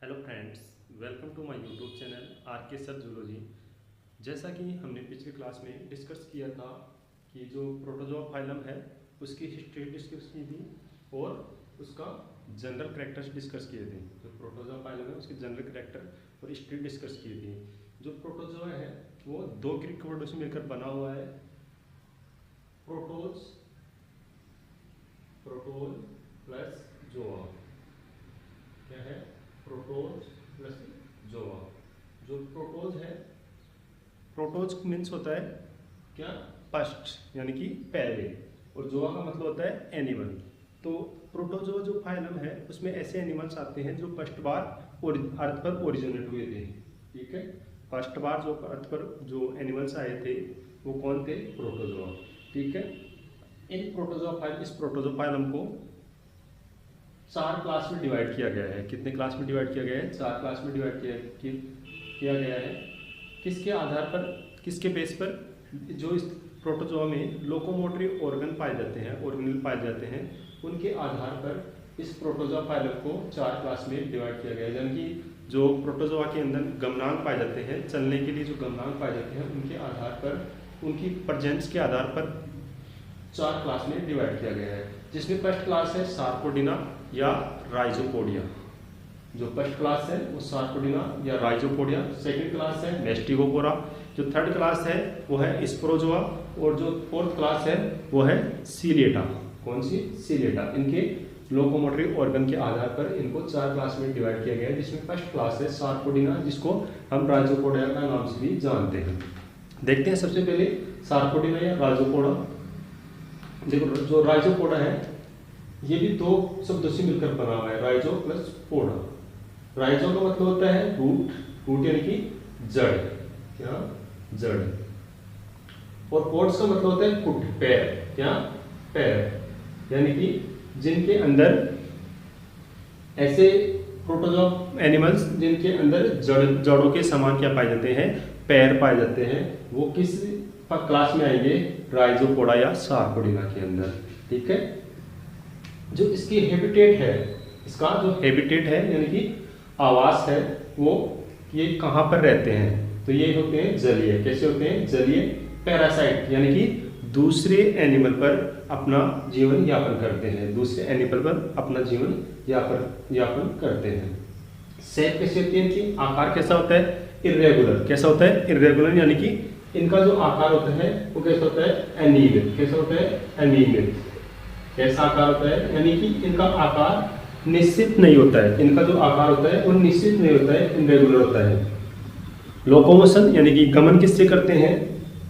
Hello friends, welcome to my YouTube channel R K sir zoology. जैसा कि हमने पिछले क्लास में डिस्कस किया था कि जो प्रोटोजोआ फाइलम है उसकी हिस्ट्री डिस्कस की थी और उसका जनरल कैरेक्टर्स डिस्कस किए थे। जो प्रोटोजोआ फाइलम है उसके जनरल कैरेक्टर और हिस्ट्री डिस्कस की थी। जो प्रोटोजोआ है वो दो ग्रीक वर्डों से मिलकर बना हुआ है, प्रोटोज प्लस जोआ। क्या है? प्रोटोज प्लस जोआ। जो प्रोटोज है, प्रोटोज मीन्स होता है क्या? फर्स्ट यानी कि पहले, और जोआ का मतलब होता है एनिमल। तो प्रोटोजोआ जो फाइलम है उसमें ऐसे एनिमल्स आते हैं जो फर्स्ट बार अर्थ पर ओरिजिनेट हुए थे। ठीक है, फर्स्ट बार जो अर्थ पर जो एनिमल्स आए थे वो कौन थे? प्रोटोजोआ। ठीक है, इस प्रोटोजोआ फाइलम को 4 क्लास में डिवाइड किया गया है। कितने क्लास में डिवाइड किया गया है? 4 क्लास में डिवाइड किया गया है। किसके आधार पर, किसके बेस पर? जो इस प्रोटोजोआ में लोकोमोटरी ऑर्गन पाए जाते हैं, ऑर्गेनल पाए जाते हैं, उनके आधार पर इस प्रोटोजोआ फाइलम को 4 क्लास में डिवाइड किया गया है। यानी कि जो प्रोटोजोआ के अंदर गमनांग पाए जाते हैं, चलने के लिए जो गमनांग पाए जाते हैं, उनके आधार पर, उनकी प्रेजेंस के आधार पर 4 क्लास में डिवाइड किया गया है। जिसमें फर्स्ट क्लास है सार्कोडिना या राइजोपोडिया। जो फर्स्ट क्लास है वो सार्कोडिना या राइजोपोडिया। सेकंड क्लास है मेस्टिगोपोरा। जो थर्ड क्लास है वो है स्पोरोजोआ, और जो फोर्थ क्लास है वो है सीलिएटा। कौन सी? सीलिएटा। इनके लोकोमोटरी ऑर्गन के आधार पर इनको 4 क्लास में डिवाइड किया गया है। जिसमें फर्स्ट क्लास है सार्कोडिना, जिसको हम राइजोपोडिया का नाम से भी जानते हैं। देखते हैं सबसे पहले सार्कोडिना या राइजोपोडा। देखो, जो राइजोपोडा है ये भी 2 शब्दों से मिलकर बना हुआ है, राइजो प्लस पोडा। राइजो का मतलब होता है रूट यानी कि जड़। क्या? जड़। और पोड्स का मतलब होता है फुट, पैर। क्या? पैर। यानी कि जिनके अंदर ऐसे प्रोटोजोआ एनिमल्स जिनके अंदर जड़ों के समान क्या पाए जाते हैं? पैर पाए जाते हैं। वो किस क्लास में आएंगे? राइजोपोडा या सार्कोडिना के अंदर। ठीक है, जो इसकी हैबिटेट है, इसका जो हैबिटेट है यानी कि आवास है, वो ये कहाँ पर रहते हैं? तो ये होते हैं जलीय। कैसे होते हैं? जलीय पैरासाइट, यानी कि दूसरे एनिमल पर अपना जीवन यापन करते हैं। दूसरे एनिमल पर अपना जीवन यापन करते हैं। शेप कैसे होती है इनकी? आकार कैसा होता है? इर्रेगुलर। कैसा होता है? इर्रेगुलर, यानी कि इनका जो आकार होता है वो कैसा होता है? एनीमेल। कैसा होता है? एनीमेल। कैसा आकार होता है? यानी कि इनका आकार निश्चित नहीं होता है। इनका जो आकार होता है वो निश्चित नहीं होता है, इनरेगुलर होता है। लोकोमोशन यानी कि गमन किससे करते हैं?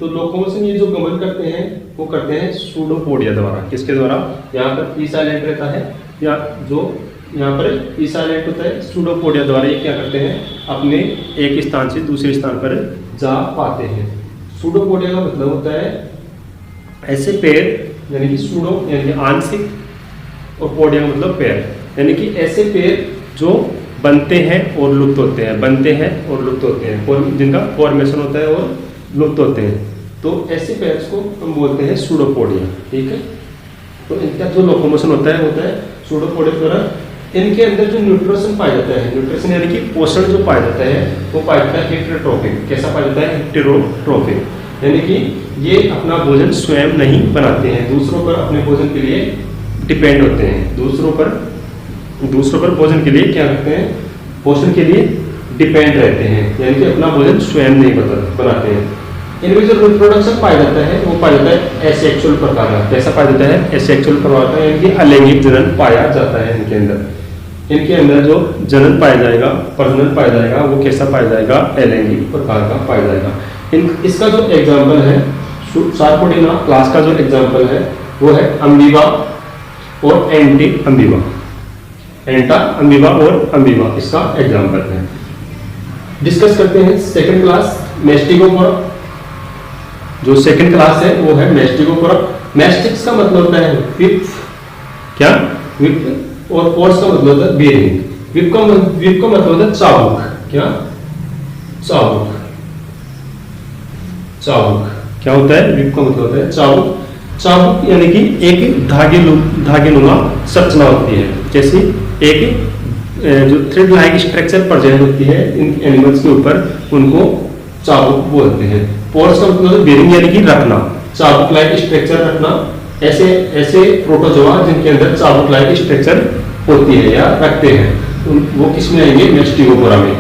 तो लोकोमोशन ये जो गमन करते हैं वो करते हैं सूडोपोडिया द्वारा। किसके द्वारा? यहाँ पर ई साइलेंट रहता है, या जो यहाँ पर ई साइलेंट होता है, सूडोपोडिया द्वारा ये क्या करते हैं? अपने एक स्थान से दूसरे स्थान पर जा पाते हैं। सूडोपोडिया का मतलब होता है ऐसे पैर, यानी कि सूडो यानी कि आंशिक, और पोडिया का मतलब पैर, यानी कि ऐसे पैर जो बनते हैं और लुप्त होते हैं, बनते हैं और लुप्त होते हैं, जिनका फॉर्मेशन होता है और लुप्त होते हैं। तो ऐसे पैर्स को हम बोलते हैं सूडोपोडिया। ठीक है, तो इनका जो लोकोमोशन होता है सूडोपोडिया द्वारा। इनके अंदर जो न्यूट्रिशन पाया जाता है, न्यूट्रिशन यानी कि पोषण जो पाया जाता है वो पाया जाता है हेटेरोट्रोफिक। कैसा पाया जाता है? हेटेरोट्रोफिक, यानी कि ये अपना भोजन स्वयं नहीं बनाते हैं, दूसरों पर अपने भोजन के लिए डिपेंड होते हैं। दूसरों पर भोजन के लिए क्या करते हैं? पोषण के लिए डिपेंड रहते हैं, यानी कि अपना भोजन स्वयं नहीं बनाते हैं। इनमें जो रिप्रोडक्शन पाया जाता है वो पाया जाता है एसेक्सुअल प्रकार का। कैसा पाया जाता है? एसेक्सुअल प्रकार का, यानी कि अलैंगिक जनन पाया जाता है इनके अंदर। इनके अंदर जो जनन पाया जाएगा, प्रजनन पाया जाएगा, वो कैसा पाया जाएगा? अलैंगिक प्रकार का पाया जाएगा। इसका जो एग्जाम्पल है सार्कोडिना क्लास का, जो एग्जाम्पल है वो है अम्बीबा और एंटी अम्बीबा। एंटा अम्बीबा और अम्बीबा इसका एग्जाम्पल है। डिस्कस करते हैं सेकंड क्लास मेस्टिगोपोरा। जो सेकंड क्लास है वो है मेस्टिगोपोरा। मेस्टिक्स का मतलब होता है विप। क्या? विप। और पोर्स का मतलब होता है बेरिंग। विप का मतलब होता है चाबुक। क्या? चाबुक। चाबुक क्या होता है? विप का मतलब होता है चाबुक। चाबुक यानी कि एक धागे नुमा संरचना होती है। जैसे एक जो थ्रेड लाइक स्ट्रक्चर प्रेजेंट होती है इन एनिमल्स के ऊपर, उनको चाबुक बोलते हैं। पोर्स का मतलब बेरिंग यानी कि रखना, चाबुक लाइक स्ट्रक्चर रखना। ऐसे ऐसे प्रोटोजोआ जिनके अंदर चाबुक लाइक स्ट्रक्चर होती है या रखते हैं, वो किस में आएंगे? मैस्टिगोपोरा में।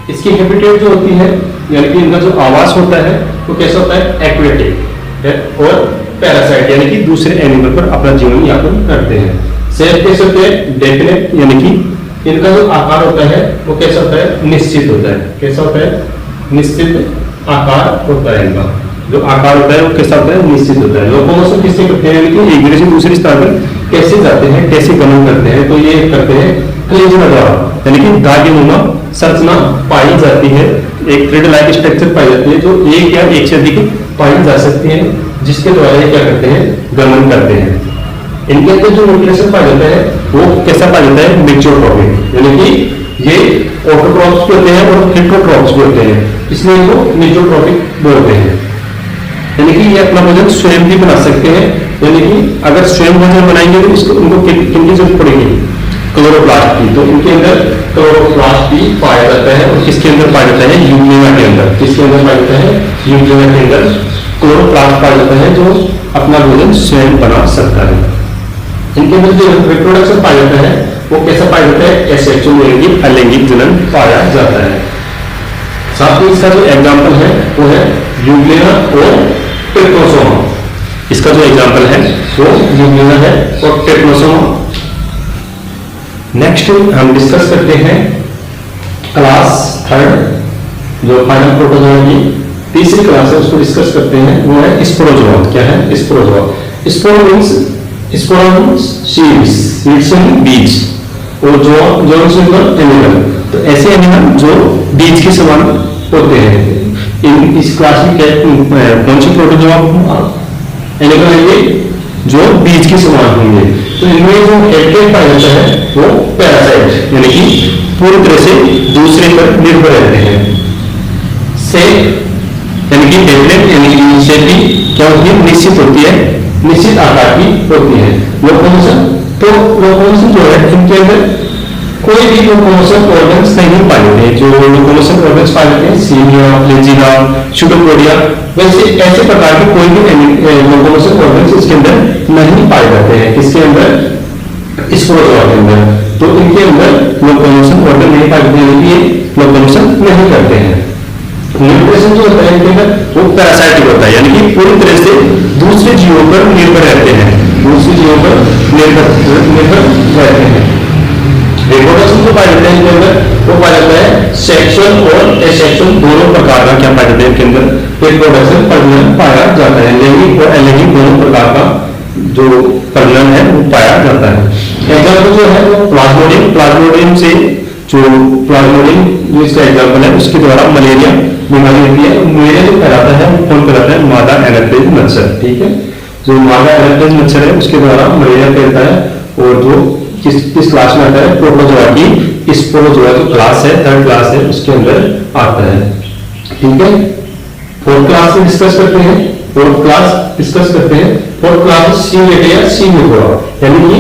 इसकी हैबिटेट जो होती है यानी कि इनका जो आवास होता है वो कैसा होता है? एक्वेटिक है, और पैरासाइट यानी कि दूसरे एनिमल पर अपना जीवन यापन करते हैं। सेफ कैसे होते हैं? डेफिनेट यानी कि इनका जो आकार होता है वो कैसा होता है? निश्चित होता है। कैसा होता है? निश्चित आकार होता है। इनका जो आकार होता है वो कैसा होता है? निश्चित होता है। लोकोमोशन किससे करते हैं? यानी कि एक जगह से दूसरे स्थान पर कैसे जाते हैं, कैसे गमन करते हैं? तो ये करते हैं क्लेजना द्वारा, यानी कि धागेनुमा संरचना पाई जाती है, एक थ्रेड लाइक स्ट्रक्चर पाई जाती है जो एक या एक से अधिक पाई जा सकती है, जिसके द्वारा ये क्या करते हैं? गमन करते हैं। इनके अंदर जो न्यूक्लियस पाया जाता है वो कैसा पाया जाता है? मेसोट्रॉपिक, यानी कि ये ऑटोट्रॉप्स भी होते हैं और हेटेरोट्रॉप्स भी होते हैं, इसलिए इनको मेसोट्रॉपिक बोलते हैं। यानी कि ये अपना भोजन स्वयं भी बना सकते हैं, यानी कि अगर स्वयं भोजन बनाएंगे तो इसको उनको किनकी जरूरत पड़ेगी? क्लोरोप्लास्ट की। तो इनके अंदर क्लोरोप्लास्ट भी पाया जाता है, और किसके अंदर पाया जाता है? यूग्लिना के अंदर। किसके अंदर पाया जाता है? यूग्लिना के अंदर क्लोरोप्लास्ट पाया जाता है जो अपना भोजन स्वयं बना सकता है। इनके अंदर जो रिप्रोडक्शन पाया जाता है वो कैसा पाया जाता है? एसेक्सुअल यानी कि अलैंगिक जनन पाया जाता है। साथ ही इसका जो एग्जाम्पल है वो है यूग्लिना और टेट्रोसोमा। इसका जो एग्जाम्पल है वो यूग्लिना है और टेट्रोसोमा। नेक्स्ट हम डिस्कस करते हैं क्लास थर्ड, जो फाइनल प्रोटोजोआ की तीसरी क्लास है, उसको डिस्कस करते हैं। वो है स्पोरोजोआ। क्या है? स्पोरोजोआ। स्पोर मींस सीड्स बीज, और जो एनिमल, तो ऐसे एनिमल जो बीज के समान होते हैं। इस क्लास में कौन से प्रोटोजोआ एनिमल होंगे? जो बीज के समान होंगे। तो इनमें जो हैबिटेट पाया जाता है वो पैरासाइट, यानी कि पूरी तरह से दूसरे पर निर्भर रहते हैं। से यानी कि डेफिनेट यानी कि शेपी क्या होती है? निश्चित होती है, निश्चित आकार की होती है। लोकोमोशन, तो लोकोमोशन जो है इनके अंदर कोई भी लोकोमोशन ऑर्गन्स नहीं पाए जाते। जो लोकोमोशन ऑर्गन्स पाए जाते हैं सीनिया, फ्लेजिला, शुडोपोडिया, वैसे ऐसे प्रकार के कोई भी लोकोमोशन ऑर्गन्स इसके अंदर नहीं पाए जाते हैं। किसके अंदर? स्पोरोजोआ के अंदर। तो इनके अंदर लोकोमोशन ऑर्गन नहीं पाए जाते हैं, ये लोकोमोशन नहीं करते हैं। न्यूट्रिशन जो होता है इनके अंदर वो पैरासाइटिक होता है, यानी कि पूरी तरह से दूसरे जीवों पर निर्भर रहते हैं, दूसरे जीवों पर निर्भर रहते हैं। रिप्रोडक्शन जो पाया जाता है इनके अंदर वो पाया जाता है सेक्सुअल और एसेक्सुअल दोनों प्रकार का क्या पाया जाता है इनके अंदर? रिप्रोडक्शन प्रजनन पाया जाता है। लैंगिक और अलैंगिक दोनों प्रकार का जो प्रजनन है वो पाया जाता है। एग्जाम्पल जो है वो प्लाज्मोडियम, प्लाज्मोडियम से जो प्लाज्मोडियम जो इसका एग्जाम्पल है उसके द्वारा मलेरिया बीमारी होती है। मलेरिया जो फैलाता है वो कौन फैलाता है? मादा एनाफिलिस मच्छर। ठीक है, जो मादा एनाफिलिस मच्छर है उसके द्वारा मलेरिया फैलता है। और जो किस क्लास में आता है? प्रोटोजोआ की स्पोरोजोआ जो क्लास है, थर्ड क्लास है, उसके अंदर आता है। ठीक है, फोर्थ क्लास में डिस्कस करते हैं। फोर्थ क्लास डिस्कस करते हैं। फोर्थ क्लास सीनिया या सीनियोफोरा, यानी कि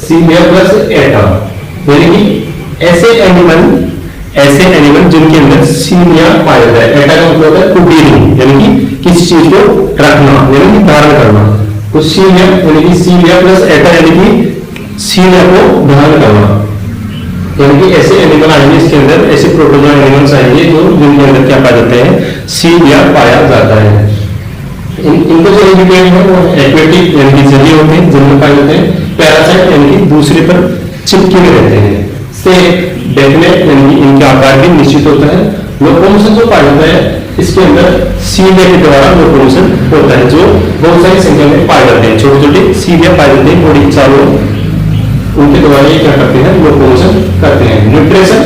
सीनिया प्लस एटा, यानी कि ऐसे एनिमल जिनके अंदर सीनिया पाया जाता है। एटा का मतलब होता है कुटीरिंग, यानी कि किसी चीज को रखना यानी कि धारण करना। तो सीनिया यानी कि सीनिया प्लस एटा यानी कि सीनिया को धारण करना, यानी कि ऐसे एनिमल आएंगे इसके अंदर, ऐसे प्रोटोजोआ एनिमल्स आएंगे जो जिनके अंदर क्या पाया जाते हैं? सीनिया पाया जाता है। इनको जो हैबिटेट है वो एक्वेटिक यानी कि जलीय होते हैं, जल में पाए जाते हैं। पैरासाइट यानी कि दूसरे पर चिपके हुए रहते हैं। से डेफिनेट यानी कि इनका आकार भी निश्चित होता है। लोकोमोशन जो पाया जाता है इसके अंदर सीनिया के द्वारा लोकोमोशन होता है, जो बहुत सारी संख्या में पाए जाते हैं। छोटे छोटे सीनिया पाए जाते हैं, बड़ी चारों उनके द्वारा ये क्या करते हैं? लोकोमोशन करते हैं। न्यूट्रिशन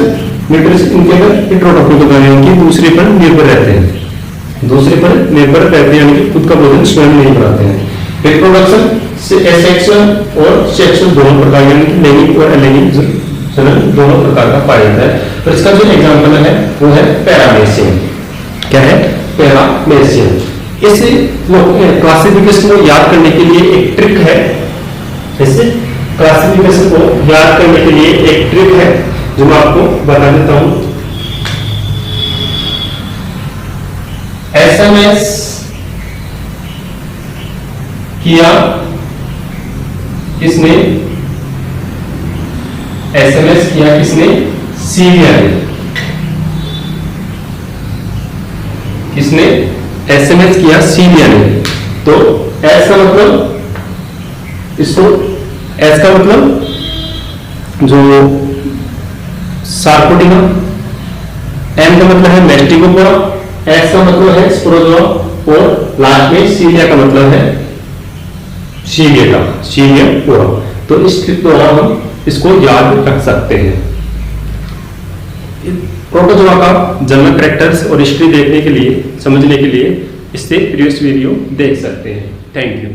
इनके अंदर हेटेरोट्रॉपिक होता है, यानी कि दूसरे पर निर्भर रहते हैं, दूसरे पर निर्भर रहते हैं, यानी कि खुद का भोजन स्वयं नहीं बनाते हैं। रिप्रोडक्शन से एसेक्सुअल और सेक्सुअल दोनों प्रकार, यानी कि लैंगिक और अलैंगिक जनन दोनों प्रकार का पाया जाता है। तो इसका जो एग्जाम्पल है वो है पैरामेशियम। क्या है? पैरामेशियम। इस क्लासिफिकेशन को याद करने के लिए एक ट्रिक है। इस क्लासिफिकेशन को याद करने के लिए एक ट्रिक है जो मैं आपको बता देता हूं। एसएमएस किया किसने? एसएमएस किया किसने? सीरिया ने। किसने एसएमएस किया? सीरिया ने। तो एस का मतलब, इसको एस का मतलब जो सार्कोटिका, एम का मतलब है मेस्टिकोपोरा, एस का मतलब है स्पोरोजोआ और लास्ट में सीरिया का मतलब है सीरिया पोरा। तो इस ट्रिक द्वारा हम इसको याद रख सकते हैं। प्रोटोजोआ का जर्नल कैरेक्टर्स और हिस्ट्री देखने के लिए, समझने के लिए इससे प्रीवियस वीडियो देख सकते हैं। Thank you.